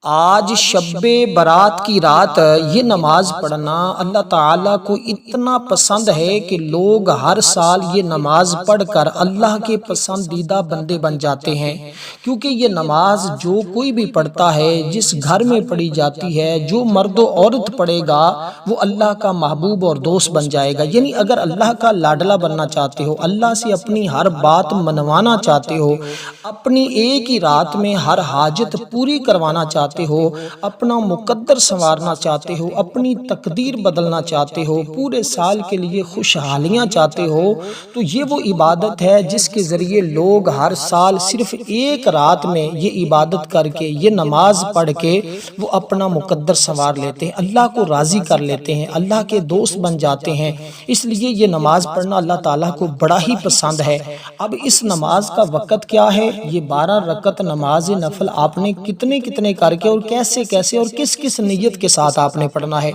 آج شب برات کی رات یہ نماز پڑھنا اللہ تعالیٰ کو اتنا پسند ہے کہ لوگ ہر سال یہ نماز پڑھ کر اللہ کے پسندیدہ بندے بن جاتے ہیں، کیونکہ یہ نماز جو کوئی بھی پڑھتا ہے، جس گھر میں پڑھی جاتی ہے، جو مرد و عورت پڑھے گا وہ اللہ کا محبوب اور دوست بن جائے گا۔ یعنی اگر اللہ کا لاڈلا بننا چاہتے ہو، اللہ سے اپنی ہر بات منوانا چاہتے ہو، اپنی ایک ہی رات میں ہر حاجت پوری کروانا چاہتے ہو، اپنا مقدر سنوارنا چاہتے ہو، اپنی تقدیر بدلنا چاہتے ہو، پورے سال کے لیے خوشحالیاں چاہتے ہو، تو یہ وہ عبادت ہے جس کے ذریعے لوگ ہر سال صرف ایک رات میں یہ عبادت کر کے، یہ نماز پڑھ کے وہ اپنا مقدر سنوار لیتے ہیں، اللہ کو راضی کر لیتے ہیں، اللہ کے دوست بن جاتے ہیں۔ اس لیے یہ نماز پڑھنا اللہ تعالیٰ کو بڑا ہی پسند ہے۔ اب اس نماز کا وقت کیا ہے؟ یہ 12 رکعت نماز نفل آپ نے کتنے کر کے اور کیسے اور کس نیت کے ساتھ آپ نے پڑھنا ہے،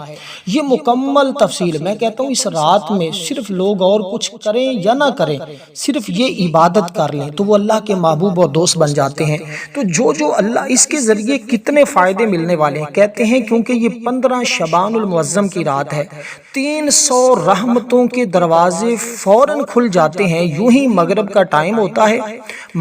یہ مکمل تفصیل میں کہتا ہوں۔ اس رات میں صرف لوگ اور کچھ کریں یا نہ کریں، صرف یہ عبادت کر لیں تو وہ اللہ کے محبوب اور دوست بن جاتے ہیں۔ تو جو اللہ اس کے ذریعے کتنے فائدے ملنے والے ہیں، کہتے ہیں کیونکہ یہ 15 شعبان المعظم کی رات ہے، 300 رحمتوں کے دروازے فوراً کھل جاتے ہیں۔ یوں ہی مغرب کا ٹائم ہوتا ہے،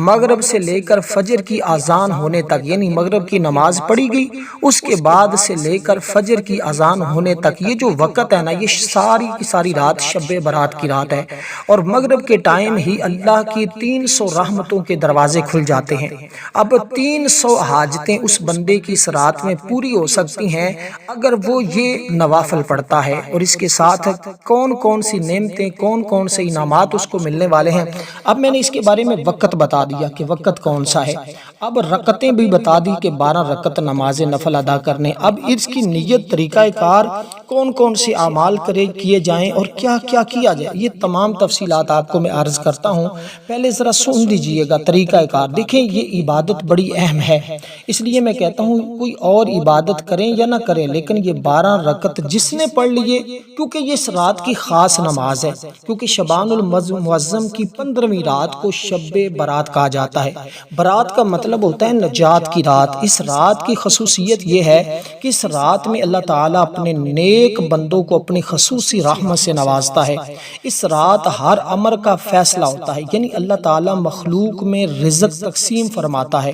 مغرب سے لے کر فجر کی اذان ہونے تک، یعنی مغرب کی نماز پڑھی گئی، اس کے بعد سے لے کر فجر کی اذان ہونے تک یہ جو وقت ہے نا، یہ ساری کی ساری رات شب برات کی رات ہے، اور مغرب کے ٹائم ہی اللہ کی 300 رحمتوں کے دروازے کھل جاتے ہیں۔ اب 300 حاجتیں اس بندے کی اس رات میں پوری ہو سکتی ہیں اگر وہ یہ نوافل پڑھتا ہے، اور اس کے ساتھ کون سی نعمتیں، کون سے انعامات اس کو ملنے والے ہیں۔ اب میں نے اس کے بارے میں وقت بتا دیا کہ وقت کون سا ہے، اب رکعتیں بھی بتا دی کہ 12 رکعت نماز نفل ادا کرنے۔ اب اس کی نیت، طریقہ کار، کون سے اعمال کیے جائیں اور کیا کیا جائے، یہ تمام تفصیلات آپ کو میں عرض کرتا ہوں۔ پہلے ذرا سن لیجئے گا طریقہ کار۔ دیکھیں یہ عبادت بڑی اہم ہے، اس لیے میں کہتا ہوں کوئی اور عبادت کریں یا نہ کریں، لیکن یہ 12 رکعت جس نے پڑھ لیے، کیونکہ یہ اس رات کی خاص نماز ہے، کیونکہ شعبان المعظم کی 15ویں رات کو شب برات کہا جاتا ہے۔ برات کا مطلب ہوتا ہے نجات کی رات۔ اس رات کی خصوصیت یہ ہے کہ اس رات میں اللہ تعالیٰ اپنے نیک بندوں کو اپنی خصوصی رحمت سے نوازتا ہے۔ اس رات ہر امر کا فیصلہ ہوتا ہے، یعنی اللہ تعالیٰ مخلوق میں رزق تقسیم فرماتا ہے،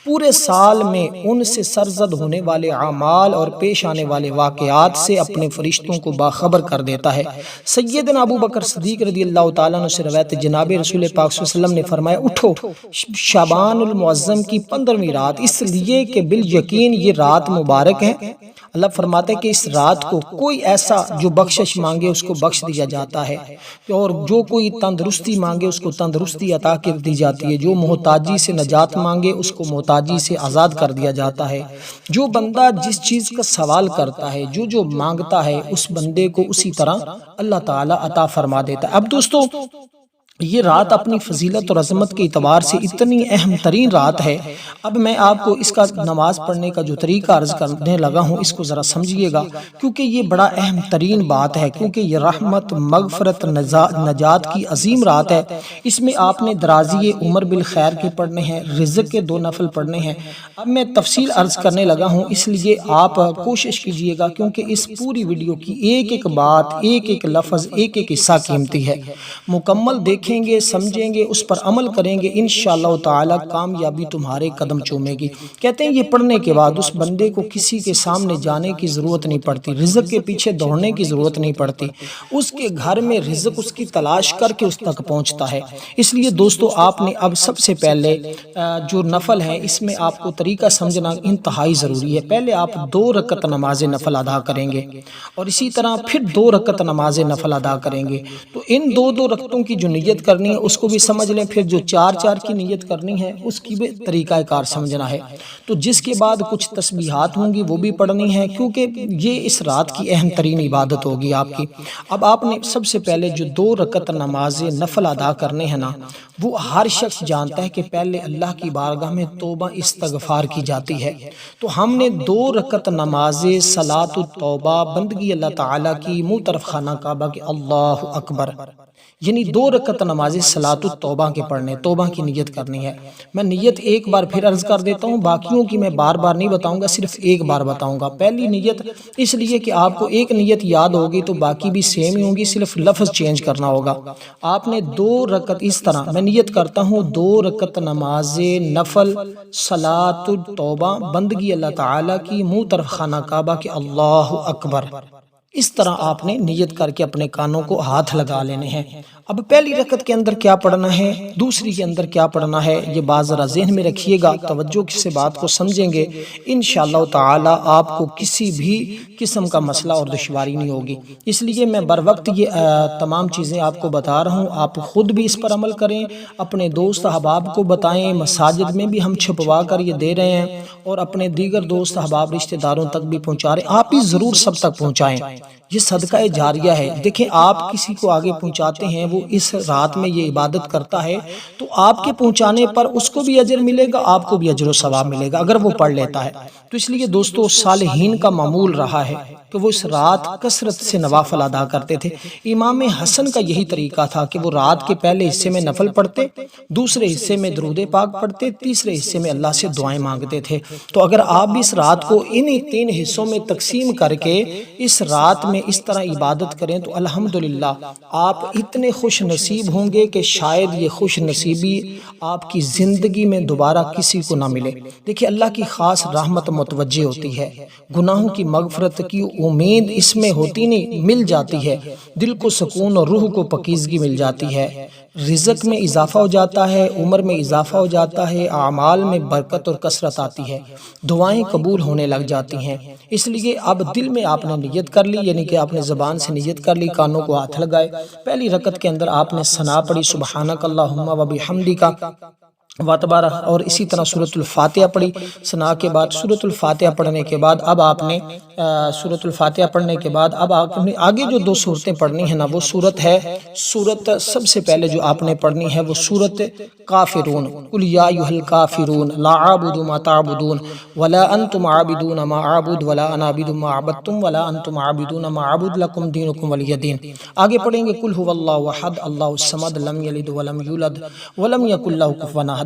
پورے سال میں ان سے سرزد ہونے والے اعمال اور پیش آنے والے واقعات سے اپنے فرشتوں کو باخبر کر دیتا ہے۔ سیدنا ابو بکر صدیق رضی اللہ تعالیٰ عنہ سے روایت، جناب رسول پاک صلی اللہ علیہ وسلم نے فرمایا، اٹھو شعبان المعظم کی 15ویں رات، اس لیے کہ بالیقین یہ رات مبارک ہے۔ اللہ فرماتا ہے کہ اس رات کو کوئی ایسا جو بخشش مانگے اس کو بخش دیا جاتا ہے، اور جو کوئی تندرستی مانگے اس کو تندرستی عطا کر دی جاتی ہے، جو محتاجی سے نجات مانگے اس کو محتاجی سے آزاد کر دیا جاتا ہے۔ جو بندہ جس چیز کا سوال کرتا ہے، جو مانگتا ہے، اس بندے کو اسی طرح اللہ تعالیٰ عطا فرما دیتا ہے۔ اب دوستو، یہ رات اپنی فضیلت اور عظمت کے اعتبار سے اتنی اہم ترین رات ہے۔ اب میں آپ کو اس کا نماز پڑھنے کا جو طریقہ عرض کرنے لگا ہوں، اس کو ذرا سمجھیے گا، کیونکہ یہ بڑا اہم ترین بات ہے، کیونکہ یہ رحمت، مغفرت، نجات کی عظیم رات ہے۔ اس میں آپ نے درازی عمر بالخیر کے پڑھنے ہیں، رزق کے 2 نفل پڑھنے ہیں۔ اب میں تفصیل عرض کرنے لگا ہوں، اس لیے آپ کوشش کیجئے گا، کیونکہ اس پوری ویڈیو کی ایک بات، ایک لفظ، ایک حصہ قیمتی ہے۔ مکمل دیکھیں گے، سمجھیں گے، اس پر عمل کریں گے، انشاءاللہ تعالی کامیابی تمہارے قدم چومے گی۔ کہتے ہیں یہ پڑھنے کے بعد اس بندے کو کسی کے سامنے جانے کی ضرورت نہیں پڑتی، رزق کے پیچھے دوڑنے کی ضرورت نہیں پڑتی، اس کے گھر میں رزق اس کی تلاش کر کے اس تک پہنچتا ہے۔ اس لیے دوستو، آپ نے اب سب سے پہلے جو نفل ہے، اس میں آپ کو طریقہ سمجھنا انتہائی ضروری ہے۔ پہلے آپ 2 رکعت نماز نفل ادا کریں گے، اور اسی طرح پھر 2 رکعت نماز نفل ادا کریں گے۔ تو ان 2 رکعتوں کی جو نیت کرنی ہے اس کو بھی سمجھ لیں، پھر جو 4 کی نیت کرنی ہے اس کی بھی طریقہ کار سمجھنا ہے۔ تو جس کے بعد کچھ تسبیحات ہوں گی وہ بھی پڑھنی ہے، کیونکہ یہ اس رات کی اہم ترین عبادت ہوگی آپ کی۔ اب آپ نے سب سے پہلے جو 2 رکعت نماز نفل ادا کرنے ہیں نا، وہ ہر شخص جانتا ہے کہ پہلے اللہ کی بارگاہ میں توبہ استغفار کی جاتی ہے۔ تو ہم نے 2 رکعت نماز صلاۃ التوبہ، بندگی اللہ تعالیٰ کی، منہ طرف خانہ کعبہ کے، اللہ اکبر، یعنی 2 رکعت نماز صلاۃ التوبہ کے پڑھنے، توبہ کی نیت کرنی ہے۔ میں نیت ایک بار پھر عرض کر دیتا ہوں، باقیوں کی میں بار بار نہیں بتاؤں گا، صرف ایک بار بتاؤں گا۔ پہلی نیت اس لیے کہ آپ کو ایک نیت یاد ہوگی تو باقی بھی سیم ہی ہوں گی، صرف لفظ چینج کرنا ہوگا۔ آپ نے 2 رکعت اس طرح میں نیت کرتا ہوں، 2 رکعت نماز نفل صلاۃ التوبہ، بندگی اللہ تعالیٰ کی، منہ طرف خانہ کعبہ کے، اللہ اکبر، اس طرح آپ نے نیت کر کے اپنے کانوں کو ہاتھ لگا لینے ہیں۔ اب پہلی رکعت کے اندر کیا پڑھنا ہے، دوسری کے اندر کیا پڑھنا ہے، یہ بات ذرا ذہن میں رکھیے گا، توجہ سے بات کو سمجھیں گے، انشاءاللہ تعالی آپ کو کسی بھی قسم کا مسئلہ اور دشواری نہیں ہوگی۔ اس لیے میں بر وقت یہ تمام چیزیں آپ کو بتا رہا ہوں، آپ خود بھی اس پر عمل کریں، اپنے دوست احباب کو بتائیں، مساجد میں بھی ہم چھپوا کر یہ دے رہے ہیں اور اپنے دیگر دوست احباب رشتہ داروں تک بھی پہنچا رہے ہیں، آپ بھی ضرور سب تک پہنچائیں، یہ صدقہ جاریہ ہے۔ دیکھیں آپ کسی کو آگے پہنچاتے ہیں، وہ اس رات میں یہ عبادت کرتا ہے تو آپ کے پہنچانے پر اس کو بھی اجر ملے گا، آپ کو بھی اجر و ثواب ملے گا اگر وہ پڑھ لیتا ہے۔ تو اس لیے دوستو صالحین کا معمول رہا ہے کہ وہ اس رات کثرت سے نوافل ادا کرتے تھے۔ امام حسن کا یہی طریقہ تھا کہ وہ رات کے پہلے حصے میں نفل پڑھتے، دوسرے حصے میں درود پاک پڑھتے، تیسرے حصے میں اللہ سے دعائیں مانگتے تھے۔ تو اگر آپ بھی اس رات کو انہی 3 حصوں میں تقسیم کر کے اس رات میں اس طرح عبادت کریں تو الحمدللہ آپ اتنے خوش نصیب ہوں گے کہ شاید یہ خوش نصیبی آپ کی زندگی میں دوبارہ کسی کو نہ ملے۔ دیکھیں اللہ کی خاص رحمت متوجہ ہوتی ہے، گناہوں کی مغفرت کی امید اس میں ہوتی نہیں، مل جاتی ہے، دل کو سکون اور روح کو پاکیزگی مل جاتی ہے، رزق میں اضافہ ہو جاتا ہے، عمر میں اضافہ ہو جاتا ہے، اعمال میں برکت اور کثرت آتی ہے، دعائیں قبول ہونے لگ جاتی ہیں۔ اس لیے اب دل میں آپ نے نیت کر لی، یعنی کہ آپ نے زبان سے نیت کر لی، کانوں کو ہاتھ لگائے، پہلی رکعت کے اندر آپ نے ثنا پڑھی، سبحانک اللہم و بحمدک وتبارک، اور اسی طرح سورۃ الفاتحہ پڑھی۔ ثنا کے بعد سورۃ الفاتحہ پڑھنے کے بعد اب آپ نے سورۃ الفاتحہ پڑھنے کے بعد اب آپ نے آگے جو 2 صورتیں پڑھنی ہیں نا، وہ صورت ہے، صورت سب سے پہلے جو آپ نے پڑھنی ہے وہ صورت کافرون، قل یا ایھا الکافرون لا اعبد ما تعبدون ولا انتم عابدون ما اعبد ولا انا عابد ما عبدتم ولا انتم عابدون ما اعبد لکم دینکم ولی دین۔ آگے پڑھیں گے قل ھو اللہ احد اللہ الصمد لم یلد ولم یولد ولم یکن لہ کفوا احد۔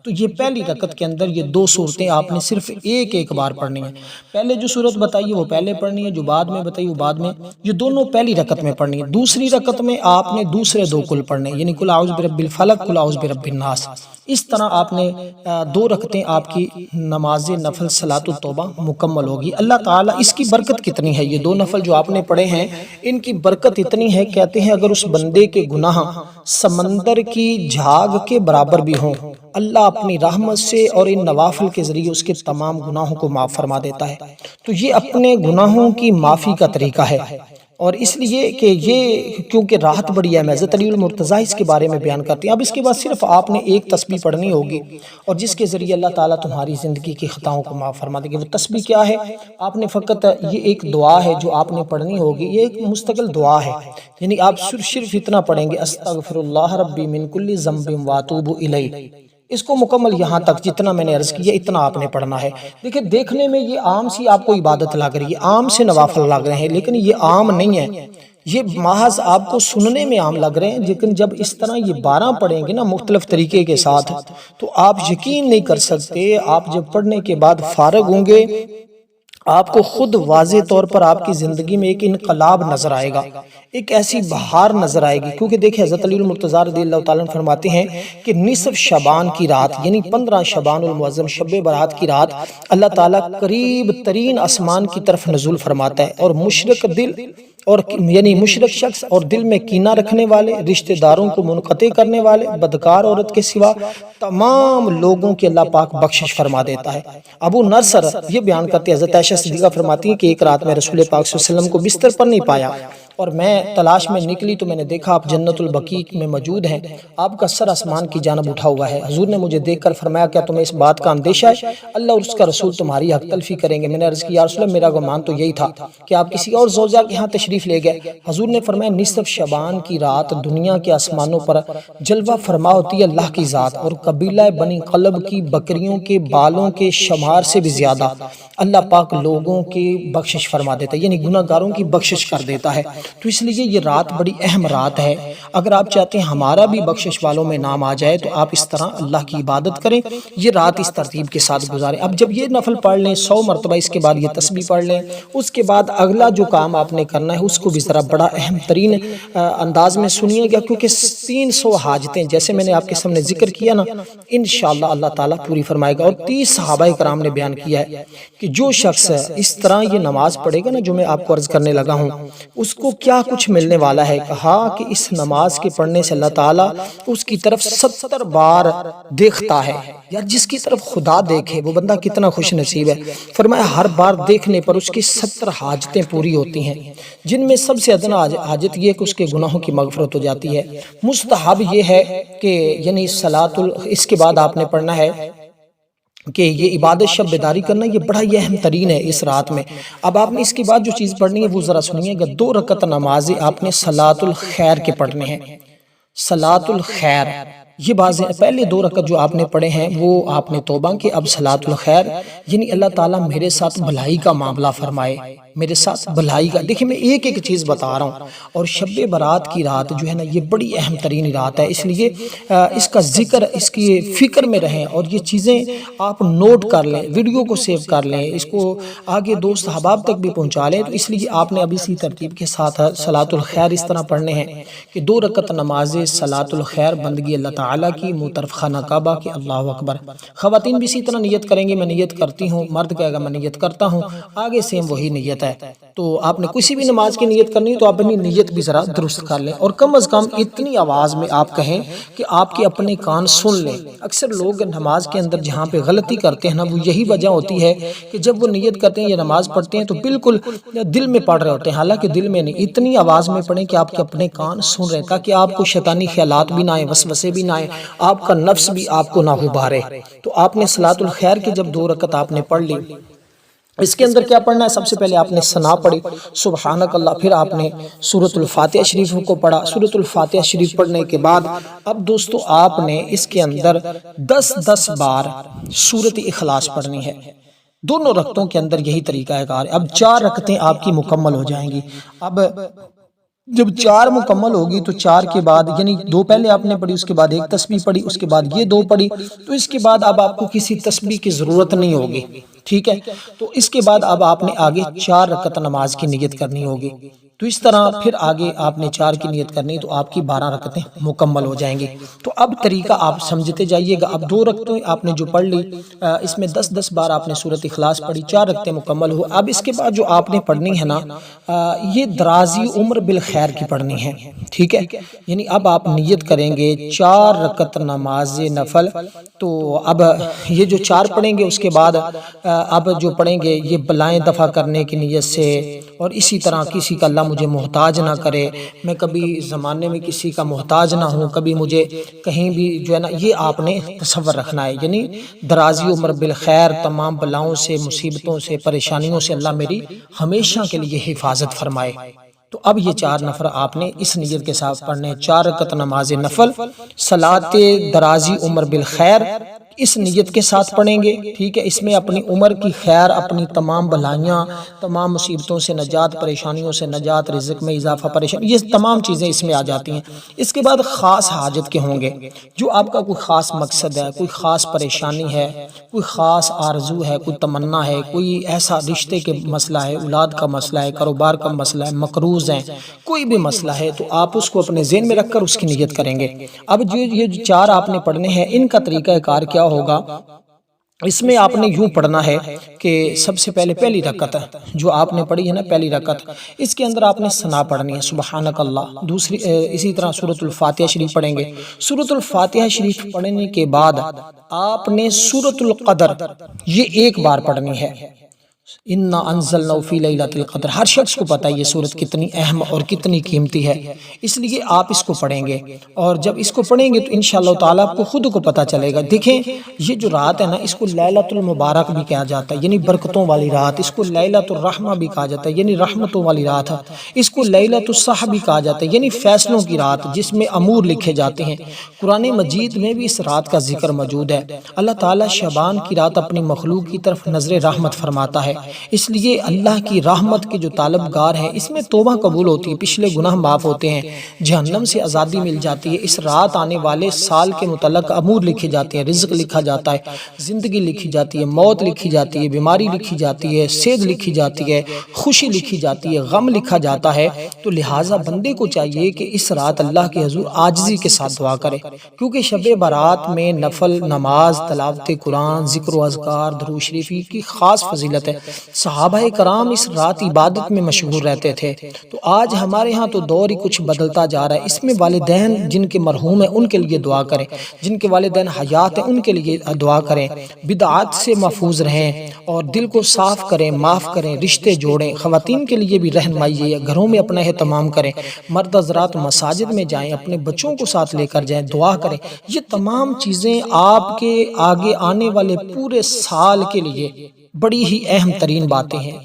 تو یہ پہلی رکعت کے اندر یہ 2 صورتیں آپ نے صرف ایک بار پڑھنی ہیں۔ پہلے جو صورت بتائی وہ پہلے پڑھنی ہے، جو بعد میں بتائی وہ بعد میں، یہ دونوں پہلی رکعت میں پڑھنی ہے۔ دوسری رکعت میں آپ نے دوسرے 2 کل پڑھنے، یعنی قل اعوذ برب الفلق، قل اعوذ برب الناس۔ اس طرح آپ نے 2 رکعتیں آپ کی نماز نفل صلاۃ التوبہ مکمل ہوگی۔ اللہ تعالیٰ اس کی برکت کتنی ہے، یہ 2 نفل جو آپ نے پڑھے ہیں ان کی برکت اتنی ہے، کہتے ہیں اگر اس بندے کے گناہ سمندر کی جھاگ کے برابر بھی ہوں، اللہ اپنی رحمت سے اور ان نوافل کے ذریعے اس کے تمام گناہوں کو معاف فرما دیتا ہے۔ تو یہ اپنے گناہوں کی معافی کا طریقہ ہے، اور اس لیے کہ یہ کیونکہ راحت بڑی ہے، حضرت علی المرتضیٰ اس کے بارے میں بیان کرتے ہیں۔ اب اس کے بعد صرف آپ نے ایک تسبیح پڑھنی ہوگی اور جس کے ذریعے اللہ تعالیٰ تمہاری زندگی کی خطاؤں کو معاف فرما دے گا۔ وہ تسبیح کیا ہے؟ آپ نے فقط یہ ایک دعا ہے جو آپ نے پڑھنی ہوگی، یہ ایک مستقل دعا ہے، یعنی آپ صرف اتنا پڑھیں گے، استغفر اللہ ربی من کل ذنب واتوب الیہ۔ اس کو مکمل یہاں تک جتنا میں نے عرض کیا اتنا آپ نے پڑھنا ہے۔ دیکھیں دیکھنے میں یہ عام سی آپ کو عبادت لگ رہی ہے، عام سے نوافل لگ رہے ہیں، لیکن یہ عام نہیں ہے، یہ محض آپ کو سننے میں عام لگ رہے ہیں، لیکن جب اس طرح یہ 12 پڑھیں گے نا مختلف طریقے کے ساتھ تو آپ یقین نہیں کر سکتے، آپ جب پڑھنے کے بعد فارغ ہوں گے آپ کو خود واضح طور پر آپ کی زندگی میں ایک انقلاب نظر آئے گا، ایک ایسی بہار نظر آئے گی۔ کیونکہ دیکھیں حضرت علی المرتضیٰ رضی اللہ تعالیٰ عنہ فرماتے ہیں کہ نصف شعبان کی رات یعنی 15 شعبان المعظم شب برات کی رات اللہ تعالیٰ قریب ترین آسمان کی طرف نزول فرماتا ہے، اور مشرق دل اور یعنی مشرق شخص اور دل میں کینہ رکھنے والے، رشتہ داروں کو منقطع کرنے والے، بدکار عورت کے سوا تمام لوگوں کی اللہ پاک بخشش فرما دیتا ہے۔ ابو نصر یہ بیان کرتے ہیں، حضرت عائشہ صدیقہ فرماتی ہیں کہ ایک رات میں رسول پاک صلی اللہ علیہ وسلم کو بستر پر نہیں پایا، اور میں تلاش میں نکلی تو میں نے دیکھا آپ جنت البقیع میں موجود ہیں، آپ کا سر آسمان کی جانب اٹھا ہوا ہے۔ حضور نے مجھے دیکھ کر فرمایا کیا تمہیں اس بات کا اندیشہ ہے؟ اللہ اور اس کا رسول تمہاری حق تلفی کریں گے۔ میں نے عرض کی یا رسول اللہ میرا گمان تو یہی تھا کہ آپ کسی اور زوجہ کے ہاں تشریف لے گئے۔ حضور نے فرمایا نصف شعبان کی رات دنیا کے آسمانوں پر جلوہ فرما ہوتی ہے اللہ کی ذات، اور قبیلہ بنی قلب کی بکریوں کے بالوں کے شمار سے بھی زیادہ اللہ پاک لوگوں کی بخشش فرما دیتا ہے، یعنی گناہ گاروں کی بخشش کر دیتا ہے۔ تو اس لیے یہ رات بڑی اہم رات ہے۔ اگر آپ چاہتے ہیں ہمارا بھی بخشش والوں میں نام آ جائے تو آپ اس طرح اللہ کی عبادت کریں، یہ رات اس ترتیب کے ساتھ گزاریں۔ اب جب یہ نفل پڑھ لیں 100 مرتبہ، اس کے بعد یہ تسبیح پڑھ لیں، اس کے بعد اگلا جو کام آپ نے کرنا ہے اس کو بھی ذرا بڑا اہم ترین انداز میں سنیے گا، کیونکہ 300 حاجتیں جیسے میں نے آپ کے سامنے ذکر کیا نا، انشاءاللہ اللہ تعالیٰ پوری فرمائے گا۔ اور 30 صحابہ کرام نے بیان کیا ہے کہ جو شخص اس طرح یہ نماز پڑھے گا نا جو میں آپ کو عرض کرنے لگا ہوں، اس کو کیا کچھ ملنے والا ہے۔ کہا کہ اس نماز کے پڑھنے سے اللہ تعالیٰ اس کی طرف 70 بار دیکھتا ہے۔ یار جس کی طرف خدا دیکھے وہ بندہ کتنا خوش نصیب ہے۔ فرمایا ہر بار دیکھنے پر اس کی 70 حاجتیں پوری ہوتی ہیں، جن میں سب سے ادنا حاجت یہ کہ اس کے گناہوں کی مغفرت ہو جاتی ہے۔ مستحب یہ ہے کہ یعنی اس کے بعد آپ نے پڑھنا ہے کہ یہ عبادت شب بیداری کرنا، یہ بڑا ہی اہم ترین ہے اس رات میں۔ اب آپ نے اس کے بعد جو چیز پڑھنی ہے وہ ذرا سنیے گا۔ 2 رکعت نمازیں آپ نے صلاۃ الخیر کے پڑھنے ہیں۔ صلاۃ الخیر یہ پہلے 2 رکعت جو آپ نے پڑھے ہیں وہ آپ نے توبہ کی، اب صلاۃ الخیر یعنی اللہ تعالیٰ میرے ساتھ بھلائی کا معاملہ فرمائے، میرے ساتھ بھلائی کا۔ دیکھیں میں ایک ایک چیز بتا رہا ہوں، اور شب برات کی رات جو ہے نا یہ بڑی اہم ترین رات ہے، اس لیے اس کا ذکر، اس کی فکر میں رہیں، اور یہ چیزیں آپ نوٹ کر لیں، ویڈیو کو سیو کر لیں، اس کو آگے دوست احباب تک بھی پہنچا لیں۔ تو اس لیے آپ نے اب اسی ترتیب کے ساتھ صلاۃ الخیر اس طرح پڑھنے ہیں کہ 2 رکعت نمازیں صلاۃ الخیر، بندگی اللہ تعالیٰ کی، منہ طرف خانہ کعبہ کی، اللہ اکبر۔ خواتین بھی اسی طرح نیت کریں گے، میں نیت کرتی ہوں، مرد کہے گا میں نیت کرتا ہوں، آگے سیم وہی نیت ہے۔ تو آپ نے کسی بھی نماز کی نیت کرنی ہے تو آپ اپنی نیت بھی ذرا درست کر لیں، اور کم از کم اتنی آواز میں آپ کہیں کہ آپ کے اپنے کان سن لیں۔ اکثر لوگ نماز کے اندر جہاں پہ غلطی کرتے ہیں نا وہ یہی وجہ ہوتی ہے کہ جب وہ نیت کرتے ہیں یا نماز پڑھتے ہیں تو بالکل دل میں پڑھ رہے ہوتے ہیں، حالانکہ دل میں نہیں۔ اتنی آواز میں پڑھیں کہ آپ کے اپنے کان سن رہے ہیں، تاکہ آپ کو شیطانی خیالات بھی نہ آئیں، وسوسے بھی نہ آئیں، آپ کا نفس بھی آپ کو نہ غبارے۔ تو آپ نے صلاۃ الخیر کی جب 2 رکعت آپ نے پڑھ لی، اس کے اندر کیا پڑھنا ہے؟ سب سے پہلے آپ نے ثنا پڑھی سبحانک اللہ، پھر آپ نے سورۃ الفاتحہ شریف کو پڑھا۔ سورۃ الفاتحہ شریف پڑھنے کے بعد اب دوستو آپ نے اس کے اندر 10 بار سورۃ اخلاص پڑھنی ہے۔ دونوں رکعتوں کے اندر یہی طریقہ ہے کار۔ اب 4 رکعتیں آپ کی مکمل ہو جائیں گی۔ اب جب 4 مکمل ہوگی تو 4 کے بعد یعنی 2 پہلے آپ نے پڑھی، اس کے بعد 1 تسبیح پڑھی، اس کے بعد یہ 2 پڑھی، تو اس کے بعد اب آپ کو کسی تسبیح کی ضرورت نہیں ہوگی، ٹھیک ہے۔ تو اس کے بعد اب آپ نے آگے 4 رکعت نماز کی نیت کرنی ہوگی۔ تو اس طرح پھر آگے آپ نے 4 کی نیت کرنی تو آپ کی 12 رکعتیں مکمل ہو جائیں گی۔ تو اب طریقہ آپ سمجھتے جائیے گا۔ اب 2 رکعتیں آپ نے جو پڑھ لی، اس میں 10 بار آپ نے سورۃ اخلاص پڑھی، 4 رکعتیں مکمل ہو۔ اب اس کے بعد جو آپ نے پڑھنی ہے نا یہ درازی عمر بالخیر کی پڑھنی ہے، ٹھیک ہے۔ یعنی اب آپ نیت کریں گے 4 رکعت نماز نفل، تو اب یہ جو 4 پڑھیں گے اس کے بعد اب جو پڑھیں گے یہ بلائیں دفع کرنے کی نیت سے، اور اسی طرح کسی کا اللہ مجھے محتاج نہ کرے، میں کبھی زمانے میں کسی کا محتاج نہ ہوں، کبھی مجھے کہیں بھی جو ہے نا یہ آپ نے تصور رکھنا ہے۔ یعنی درازی عمر بالخیر، تمام بلاؤں سے، مصیبتوں سے، پریشانیوں سے اللہ میری ہمیشہ کے لیے حفاظت فرمائے۔ تو اب یہ 4 نفل آپ نے اس نیت کے ساتھ پڑھنے، 4 رکعت نماز نفل صلاۃ درازی عمر بالخیر اس نیت کے ساتھ پڑھیں گے، ٹھیک ہے۔ اس میں اپنی عمر کی خیر، اپنی تمام بلائیاں، تمام مصیبتوں سے نجات، پریشانیوں سے نجات، رزق میں اضافہ، پریشانی، یہ تمام چیزیں اس میں آ جاتی ہیں۔ اس کے بعد خاص حاجت کے ہوں گے، جو آپ کا کوئی خاص مقصد ہے، کوئی خاص پریشانی ہے، کوئی خاص آرزو ہے، کوئی تمنا ہے، کوئی ایسا رشتے کے مسئلہ ہے، اولاد کا مسئلہ ہے، کاروبار کا مسئلہ ہے، مقروض ہیں، کوئی بھی مسئلہ ہے، تو آپ اس کو اپنے ذہن میں رکھ کر اس کی نیت کریں گے۔ اب جو یہ 4 آپ نے پڑھنے ہیں، ان کا طریقہ کار کیا ہوگا؟ اس میں آپ نے یوں پڑھنا ہے کہ سب سے پہلے پہلی رکعت جو آپ نے پڑھی ہے نا، پہلی رکعت، اس کے اندر آپ نے ثنا پڑھنی ہے سبحانک اللہ۔ دوسری اسی طرح سورۃ الفاتحہ شریف پڑھیں گے۔ سورۃ الفاتحہ شریف پڑھنے کے بعد آپ نے سورۃ القدر یہ 1 بار پڑھنی ہے۔ انا انزلنا فی لیلۃ القدر، ہر شخص کو پتہ ہے یہ سورت کتنی اہم اور کتنی قیمتی ہے، اس لیے آپ اس کو پڑھیں گے، اور جب اس کو پڑھیں گے تو انشاءاللہ تعالیٰ آپ کو خود کو پتہ چلے گا۔ دیکھیں یہ جو رات ہے نا، اس کو لیلۃ المبارک بھی کہا جاتا ہے، یعنی برکتوں والی رات، اس کو لیلۃ الرحمہ بھی کہا جاتا ہے، یعنی رحمتوں والی رات ہے، اس کو لیلۃ الصح بھی کہا جاتا ہے، یعنی فیصلوں کی رات، جس میں امور لکھے جاتے ہیں۔ قرآن مجید میں بھی اس رات کا ذکر موجود ہے۔ اللہ تعالیٰ شعبان کی رات اپنی مخلوق کی طرف نظر رحمت فرماتا ہے، اس لیے اللہ کی رحمت کے جو طالبگار ہیں اس میں توبہ قبول ہوتی ہے، پچھلے گناہ معاف ہوتے ہیں، جہنم سے آزادی مل جاتی ہے، اس رات آنے والے سال کے متعلق امور لکھے جاتے ہیں، رزق لکھا جاتا ہے، زندگی لکھی جاتی ہے، موت لکھی جاتی ہے، بیماری لکھی جاتی ہے، صحت لکھی جاتی ہے، خوشی لکھی جاتی ہے، غم لکھا جاتا ہے۔ تو لہٰذا بندے کو چاہیے کہ اس رات اللہ کے حضور عاجزی کے ساتھ دعا کرے، کیونکہ شب برات میں نفل نماز، تلاوت قرآن، ذکر و اذکار، درود شریفی کی خاص فضیلت ہے۔ صحابہ کرام اس رات عبادت میں مشغول رہتے تھے۔ تو آج ہمارے ہاں تو دور ہی کچھ بدلتا جا رہا ہے، اس میں والدین جن کے مرحوم ہیں ان کے لیے دعا کریں، جن کے والدین حیات ہیں ان کے لیے دعا کریں، بدعات سے محفوظ رہیں اور دل کو صاف کریں، معاف کریں، رشتے جوڑیں۔ خواتین کے لیے بھی رہنمائی ہے، گھروں میں اپنا اہتمام کریں، مرد حضرات مساجد میں جائیں، اپنے بچوں کو ساتھ لے کر جائیں، دعا کریں۔ یہ تمام چیزیں آپ کے آگے آنے والے پورے سال کے لیے بڑی ہی اہم ترین باتیں ہیں۔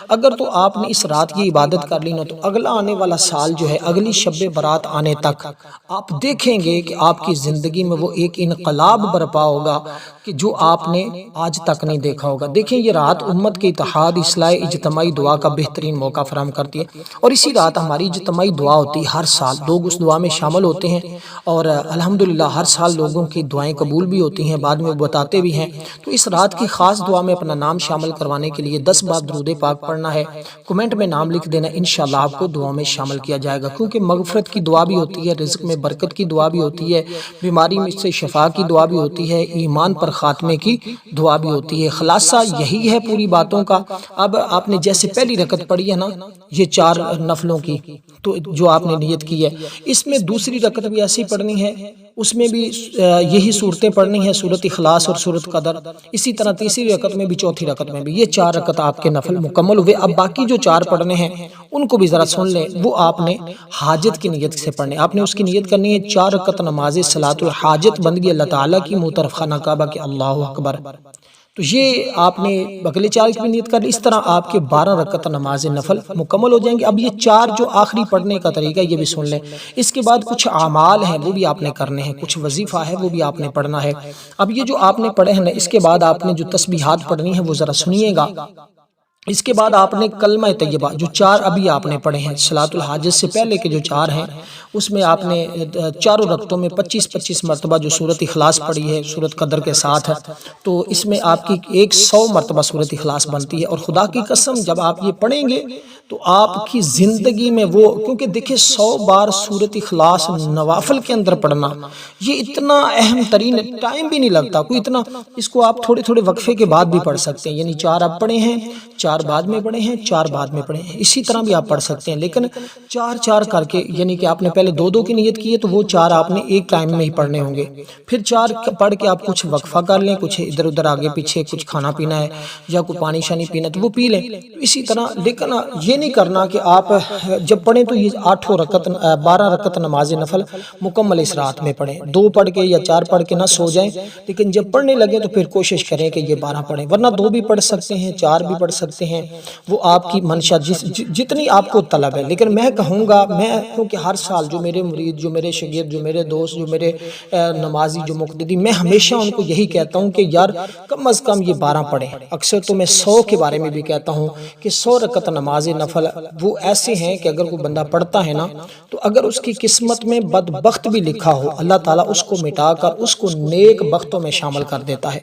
اگر تو آپ نے اس رات کی عبادت کر لی نا، تو اگلا آنے والا سال جو ہے، اگلی شب برات آنے تک آپ دیکھیں گے کہ آپ کی زندگی میں وہ ایک انقلاب برپا ہوگا کہ جو آپ نے آج تک نہیں دیکھا ہوگا۔ دیکھیں یہ رات امت کے اتحاد، اصلاح، اجتماعی دعا کا بہترین موقع فراہم کرتی ہے، اور اسی رات ہماری اجتماعی دعا ہوتی ہے۔ ہر سال لوگ اس دعا میں شامل ہوتے ہیں، اور الحمدللہ ہر سال لوگوں کی دعائیں قبول بھی ہوتی ہیں، بعد میں وہ بتاتے بھی ہیں۔ تو اس رات کی خاص دعا میں اپنا نام شامل کروانے کے لیے 10 بار درود پاک پڑھنا ہے، کمنٹ میں نام لکھ دینا، انشاءاللہ آپ کو دعا میں شامل کیا جائے گا، کیونکہ مغفرت کی دعا بھی ہوتی ہے، رزق میں برکت کی دعا بھی ہوتی ہے، بیماری میں سے شفا کی دعا بھی ہوتی ہے، ایمان پر خاتمے کی دعا بھی ہوتی ہے۔ خلاصہ یہی ہے پوری باتوں کا۔ اب آپ نے جیسے پہلی رکعت پڑھی ہے نا، یہ 4 نفلوں کی، تو جو آپ نے نیت کی ہے، اس میں دوسری رکعت بھی ایسی پڑھنی ہے، اس میں بھی یہی صورتیں پڑھنی ہے، سورۃ اخلاص اور سورۃ قدر۔ اسی طرح تیسری رکعت میں بھی، چوتھی رکعت میں بھی، یہ 4 رکعت آپ کے نفل مکمل ہوئے۔ اب باقی جو 4 پڑھنے ہیں ان کو بھی ذرا سن لیں، وہ آپ نے حاجت کی نیت سے پڑھنے، آپ نے اس کی نیت کرنی ہے 4 رکعت نماز صلاۃ الحاجت بندگی اللہ تعالیٰ کی، منہ طرف خانہ کعبہ کے، اللہ اکبر۔ تو یہ آپ نے اگلے 4 کی بھی نیت کر لی، اس طرح آپ کے 12 رکعت نماز نفل مکمل ہو جائیں گے۔ اب یہ 4 جو آخری پڑھنے کا طریقہ یہ بھی سن لیں۔ اس کے بعد کچھ اعمال ہیں وہ بھی آپ نے کرنے ہیں، کچھ وظیفہ ہے وہ بھی آپ نے پڑھنا ہے۔ اب یہ جو آپ نے پڑھے ہیں نا، اس کے بعد آپ نے جو تسبیحات پڑھنی ہے وہ ذرا سنیے گا۔ اس کے بعد آپ نے کلمہ طیبہ جو 4 ابھی آپ نے پڑھے ہیں صلاۃ الحاجت سے پہلے کے جو 4 ہیں، اس میں آپ نے چاروں رکعتوں میں 25 مرتبہ جو سورۃ اخلاص پڑھی ہے سورۃ قدر کے ساتھ، تو اس میں آپ کی 100 مرتبہ سورۃ اخلاص بنتی ہے۔ اور خدا کی قسم جب آپ یہ پڑھیں گے تو آپ کی زندگی میں وہ، کیونکہ دیکھیں 100 بار سورۃ اخلاص نوافل کے اندر پڑھنا یہ اتنا اہم ترین، ٹائم بھی نہیں لگتا کوئی اتنا، اس کو آپ تھوڑے تھوڑے وقفے کے بعد بھی پڑھ سکتے ہیں، یعنی 4 آپ پڑھے ہیں، 4 بعد میں پڑھے ہیں، 4 بعد میں پڑھے ہیں، اسی طرح بھی آپ پڑھ سکتے ہیں، لیکن 4 کر کے، یعنی کہ آپ نے پہلے 2 کی نیت کی ہے تو وہ 4 آپ نے ایک ٹائم میں ہی پڑھنے ہوں گے۔ پھر 4 پڑھ کے آپ کچھ وقفہ کر لیں، کچھ ادھر ادھر آگے پیچھے کچھ کھانا پینا ہے یا کوئی پانی شانی پینا تو وہ پی لیں، اسی طرح۔ لیکن یہ نہیں کرنا کہ آپ جب پڑھیں تو یہ 12 رکعت نماز نفل مکمل اس رات میں پڑھیں، 2 پڑھ کے یا 4 پڑھ کے نہ سو جائیں، لیکن جب پڑھنے لگیں تو پھر کوشش کریں کہ یہ 12 پڑھیں، ورنہ 2 بھی پڑھ سکتے ہیں، 4 بھی پڑھ سکتے ہیں، وہ آپ کی منشا جتنی آپ کو طلب ہے۔ لیکن میں کہوں گا، میں کیونکہ ہر سال جو میرے مرید، جو میرے شاگرد، جو میرے دوست، جو میرے نمازی، جو مقتدی، میں ہمیشہ ان کو یہی کہتا ہوں کہ یار کم از کم یہ 12 پڑھیں۔ اکثر تو میں 100 کے بارے میں بھی کہتا ہوں کہ 100 رکعت نماز نفل وہ ایسے ہیں کہ اگر کوئی بندہ پڑھتا ہے نا، تو اگر اس کی قسمت میں بدبخت بھی لکھا ہو، اللہ تعالیٰ اس کو مٹا کر اس کو نیک بختوں میں شامل کر دیتا ہے۔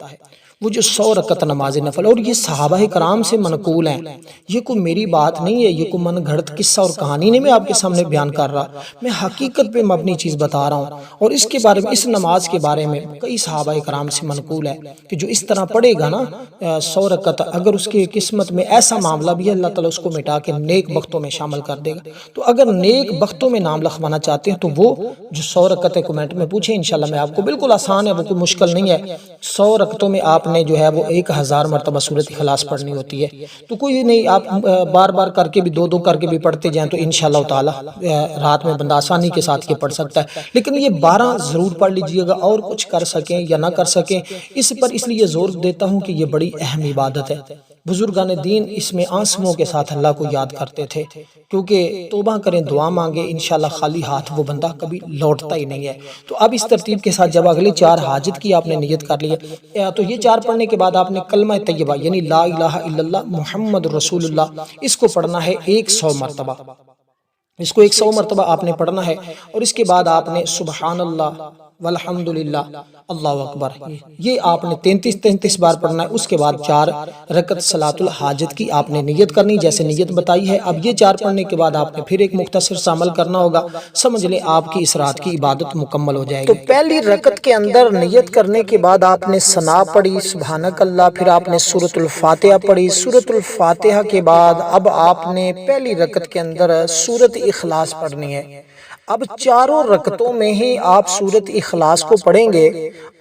وہ جو 100 رکعت نماز نفل، اور یہ صحابہ کرام سے منقول ہیں، یہ کوئی میری بات نہیں ہے، یہ کوئی من گھڑت قصہ اور کہانی نہیں میں آپ کے سامنے بیان کر رہا، میں حقیقت پہ مبنی چیز بتا رہا ہوں۔ اور اس کے بارے میں، اس نماز کے بارے میں کئی صحابہ کرام سے منقول ہے کہ جو اس طرح پڑھے گا نا 100 رکعت، اگر اس کی قسمت میں ایسا معاملہ بھی ہے، اللہ تعالیٰ اس کو مٹا کے نیک بختوں میں شامل کر دے گا۔ تو اگر نیک بختوں میں نام لکھوانا چاہتے ہیں تو وہ جو 100 رکعت کمنٹ میں پوچھیں، انشاءاللہ میں آپ کو، بالکل آسان ہے، وہ کوئی مشکل نہیں ہے۔ 100 رکعتوں میں آپ نے جو ہے وہ 1000 مرتبہ سورۃ اخلاص پڑھنی ہوتی ہے، تو کوئی نہیں، آپ بار بار کر کے بھی 2 کر کے بھی پڑھتے جائیں تو انشاءاللہ تعالی رات میں بندہ آسانی کے ساتھ یہ پڑھ سکتا ہے۔ لیکن یہ 12 ضرور پڑھ لیجئے گا، اور کچھ کر سکیں یا نہ کر سکیں، اس پر اس لیے زور دیتا ہوں کہ یہ بڑی اہم عبادت ہے۔ بزرگان دین اس میں آنسوؤں کے ساتھ اللہ کو یاد کرتے تھے، کیونکہ توبہ کریں، دعا مانگے، انشاءاللہ خالی ہاتھ وہ بندہ کبھی لوٹتا ہی نہیں ہے۔ تو اب اس ترتیب کے ساتھ جب اگلے 4 حاجت کی آپ نے نیت کر لیا، تو یہ 4 پڑھنے کے بعد آپ نے کلمہ طیبہ یعنی لا الہ الا اللہ محمد رسول اللہ اس کو پڑھنا ہے 100 مرتبہ۔ اس کو 100 مرتبہ آپ نے پڑھنا ہے، اور اس کے بعد آپ نے سبحان اللہ والحمدللہ اللہ اکبر یہ آپ نے 33 بار پڑھنا ہے۔ اس کے بعد 4 رکعت صلاۃ الحاجت کی آپ نے نیت کرنی جیسے نیت بتائی ہے۔ اب یہ 4 پڑھنے کے بعد آپ نے پھر ایک مختصر سا عمل کرنا ہوگا، سمجھ لیں آپ کی اس رات کی عبادت مکمل ہو جائے گی۔ تو پہلی رکعت کے اندر نیت کرنے کے بعد آپ نے ثنا پڑھی سبحانک اللہ، پھر آپ نے سورۃ الفاتحہ پڑھی۔ سورۃ الفاتحہ کے بعد اب آپ نے پہلی رکعت کے اندر سورۃ اخلاص پڑھنی ہے۔ اب 4 رکعتوں میں ہی آپ سورۃ اخلاص کو پڑھیں گے،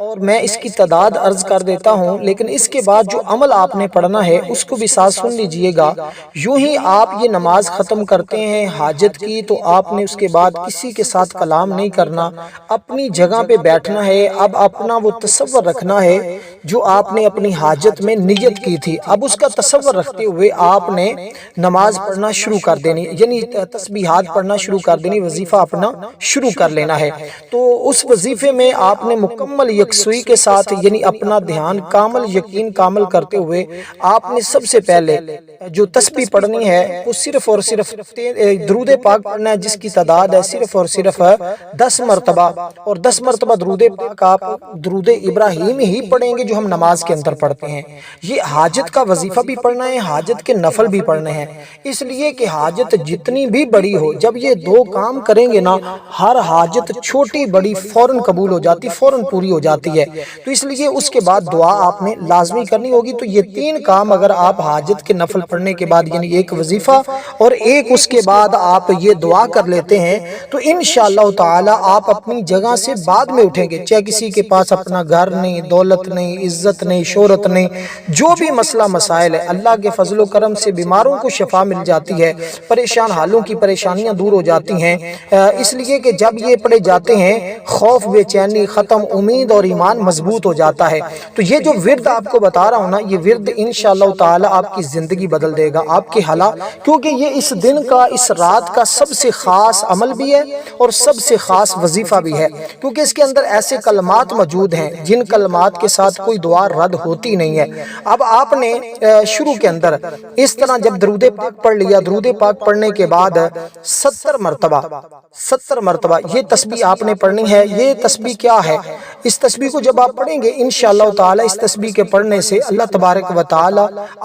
اور میں اس کی تعداد عرض کر دیتا ہوں، لیکن اس کے بعد جو عمل آپ نے پڑھنا ہے اس کو بھی ساتھ سن لیجئے گا۔ یوں ہی آپ یہ نماز ختم کرتے ہیں حاجت کی، تو آپ نے اس کے بعد کسی کے ساتھ کلام نہیں کرنا، اپنی جگہ پہ بیٹھنا ہے۔ اب اپنا وہ تصور رکھنا ہے جو آپ نے اپنی حاجت میں نیت کی تھی، اب اس کا تصور رکھتے ہوئے آپ نے نماز پڑھنا شروع کر دینی، یعنی تسبیحات پڑھنا شروع کر دینی، وظیفہ اپنا شروع کر لینا ہے۔ تو اس وظیفے میں آپ نے مکمل یکسوئی کے ساتھ یعنی اپنا دھیان کامل یقین کامل کرتے ہوئے آپ نے سب سے پہلے جو تسبیح پڑھنی ہے وہ صرف اور صرف درود پاک پڑھنا ہے، جس کی تعداد ہے صرف اور صرف 10 مرتبہ، اور 10 مرتبہ درود پاک آپ درود ابراہیم ہی پڑھیں گے جو ہم نماز کے اندر پڑھتے ہیں۔ یہ حاجت کا وظیفہ بھی پڑھنا ہے، حاجت کے نفل بھی پڑھنے ہیں، اس لیے کہ حاجت جتنی بھی بڑی ہو، جب یہ 2 کام کریں گے نا، ہر حاجت چھوٹی بڑی فوراً قبول ہو جاتی، فوراً پوری ہو جاتی ہے۔ تو اس لیے اس کے بعد دعا آپ نے لازمی کرنی ہوگی۔ تو یہ 3 کام اگر آپ حاجت کے نفل پڑھنے کے بعد یعنی ایک وظیفہ اور ایک اس کے بعد آپ یہ دعا کر لیتے ہیں، تو انشاءاللہ تعالی آپ اپنی جگہ سے بعد میں اٹھیں گے، چاہے کسی کے پاس اپنا گھر نہیں، دولت نہیں، عزت نہیں، شہرت نہیں، جو بھی مسئلہ مسائل ہے، اللہ کے فضل و کرم سے بیماروں کو شفا مل جاتی ہے، پریشان حالوں کی پریشانیاں دور ہو جاتی ہیں، اس لیے کہ جب یہ پڑھے جاتے ہیں خوف بے چینی ختم، امید اور ایمان مضبوط ہو جاتا ہے۔ تو یہ جو ورد آپ کو بتا رہا ہوں نا، یہ ورد انشاءاللہ تعالی آپ کی زندگی بدل دے گا، آپ کے حالات، کیونکہ یہ اس دن کا اس رات کا سب سے خاص عمل بھی ہے اور سب سے خاص وظیفہ بھی ہے، کیونکہ اس کے اندر ایسے کلمات موجود ہیں جن کلمات کے ساتھ کوئی دعا رد ہوتی نہیں ہے۔ اب آپ نے شروع کے اندر اس طرح جب درود پاک پڑھ لیا، درود پاک پڑھنے کے بعد 70 مرتبہ یہ تسبیح آپ نے پڑھنی ہے۔ یہ تسبیح کیا ہے؟ اس تسبیح کو جب آپ پڑھیں گے انشاءاللہ تعالی اس تسبیح کے پڑھنے سے اللہ تبارک و تعالی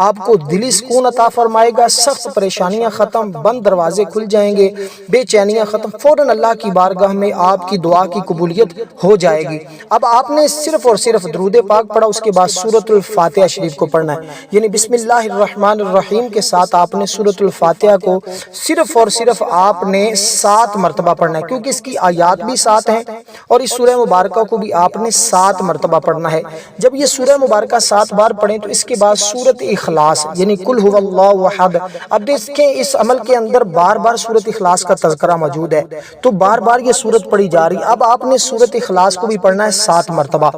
آپ کو دلی سکون عطا فرمائے گا، سخت پریشانیاں ختم، بند دروازے کھل جائیں گے، بے چینیاں ختم، فوراً اللہ کی بارگاہ میں آپ کی دعا کی قبولیت ہو جائے گی۔ اب آپ نے صرف اور صرف درود پاک پڑھا، اس کے بعد سورۃ الفاتحہ شریف کو پڑھنا ہے، یعنی بسم اللہ الرحمن الرحیم کے ساتھ آپ نے سورۃ الفاتحہ کو صرف اور صرف آپ نے 7 مرتبہ پڑھنا ہے، کیونکہ اس کی آیات بھی 7 ہیں، اور اس سورہ مبارکہ کو بھی آپ نے 7 مرتبہ پڑھنا ہے۔ جب یہ سورہ مبارکہ 7 بار پڑھیں تو اس کے بعد سورۃ اخلاص یعنی قل هو اللہ احد، اب دیکھیں اس عمل کے اندر بار بار سورۃ اخلاص کا تذکرہ موجود ہے، تو بار بار یہ سورت پڑھی جا رہی۔ اب آپ نے سورۃ اخلاص کو بھی پڑھنا ہے 7 مرتبہ۔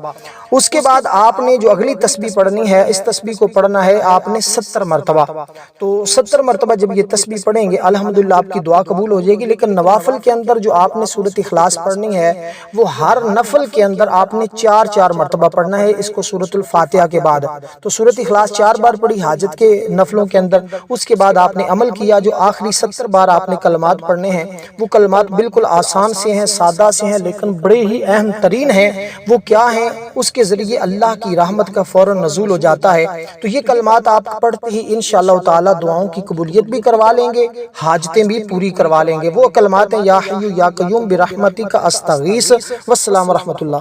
اس کے بعد آپ نے جو اگلی تسبیح پڑھنی ہے، اس تسبیح کو پڑھنا ہے آپ نے 70 مرتبہ۔ تو 70 مرتبہ جب یہ تسبیح پڑھیں گے الحمدللہ آپ کی دعا قبول ہو جائے گی۔ لیکن نوافل کے اندر جو آپ نے سورۃ اخلاص پڑھنی ہے، وہ ہر نفل کے اندر آپ نے 4 مرتبہ پڑھنا ہے اس کو سورۃ الفاتحہ کے بعد۔ تو سورۃ اخلاص 4 بار پڑھی حاجت کے نفلوں کے اندر، اس کے بعد آپ نے عمل کیا، جو آخری 70 بار آپ نے کلمات پڑھنے ہیں، وہ کلمات بالکل آسان سے ہیں، سادہ سے ہیں، لیکن بڑے ہی اہم ترین ہیں۔ وہ کیا ہیں؟ اس کے ذریعے اللہ کی رحمت کا فوراً نزول ہو جاتا ہے۔ تو یہ کلمات آپ پڑھتے ہی انشاءاللہ تعالی دعاؤں کی قبولیت بھی کروا لیں گے، حاجتیں بھی پوری کروا لیں گے۔ وہ کلمات ہیں یا حی یا قیوم برحمتک استغیث۔ والسلام ورحمۃ اللہ۔